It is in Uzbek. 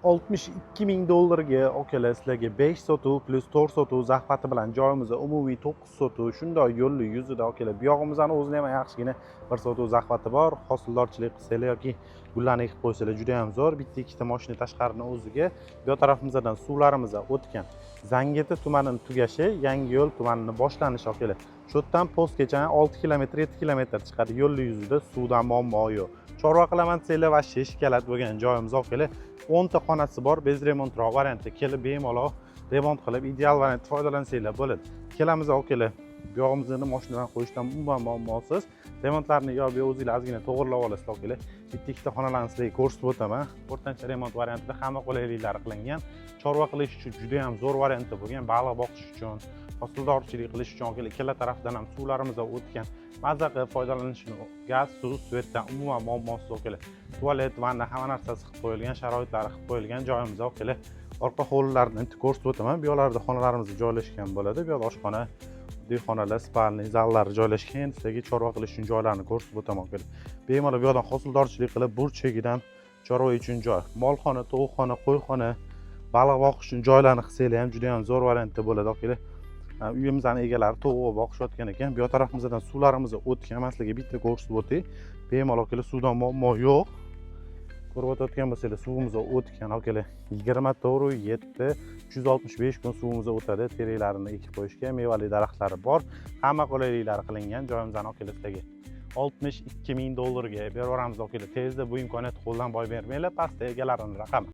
62 ming dollarga akalar sizlarga 5 sotuv plus 4 sotuv zahvati bilan joyimizda umumiy 9 sotuv shunday yo'lli yuzida akalar. Bu yog'imizni o'zida ham yaxshigina bir sotuv zahvati bor. Hosildorchilik qilsanglar yoki gullarni ekib qo'ysanglar juda ham zo'r. Bitta ikkita mashina tashqaridan o'ziga. Bu tarafimizdan suvlarimiz o'tgan. Zangeti tumanining tugashi, Yangiyo'l tumanining boshlanishi akalar. Shu yerdan postgacha 6 kilometr, 7 kilometr chiqadi. Yo'lli yuzida suvdan muammo yo'q. Chorva qilaman desanglar va shishkalat bo'lgan joyimiz akalar. 10 ta xonasi bor, bez remontroq variantda kelib bemalol remont qilib ideal variantda foydalansanglar bo'ladi. Kelamiz akalar. Bu yog'imizni mashinadan qo'yishdan umuman muammosiz. Remontlarni yo bu o'zingizlar ozgina to'g'rilab olasiz akalar. Bitta ikkita xonalarni sizlarga ko'rsatib o'taman. O'rtancha remont variantida hamma qulayliklari qilingan. Chorva qilish uchun juda ham zo'r variantda bo'lgan, baliq boqish uchun, hosildorchilik qilish uchun akalar ikkala tarafdan ham suvlarimiz o'tgan. Maza qilib foydalanish uchun gaz, suv, svetdan umuman muammosiz akalar. Tualet, vanna hamma narsasi qilib qo'yilgan, sharoitlari qilib qo'yilgan joyimiz akalar. Orqa hovlilarni ko'rsatib o'taman. Bu yoqlarda xonalarimiz joylashgan bo'ladi. Bu yoqda oshxona, xonalar, spalni, zallari joylashgan. Endi sizlarga chorva qilish uchun joylarni ko'rsatib o'taman akalar. Bemalol bu yoqdan hosildorchilik qilib, burchagidan chorva uchun joy, molxona, tovuqxona, qo'yxona, baliq boqish uchun joylarni qilsanglar ham juda ham zo'r variantda bo'ladi akalar. Uyimizning egalari tovuq boqishayotgan ekan. Bu tarafimizdan suvlarimiz o'tgan. Men sizlarga bitta ko'rsatib o'tay. Bemalol akalar suvdan muammo yo'q. Ko'rib o'tayotgan bo'lsangiz suvimiz o'tgan akalar. 24/7 365 kun suvimiz o'tadi. Teraklarini ekib qo'yishga, mevali daraxtlari bor. Hamma qulayliklari qilingan joyimizdan akalar sizlarga 62 ming dollarga beraveramiz akalar. Tezda bu imkoniyatni qo'ldan boy bermanglar. Pastda egalarining raqami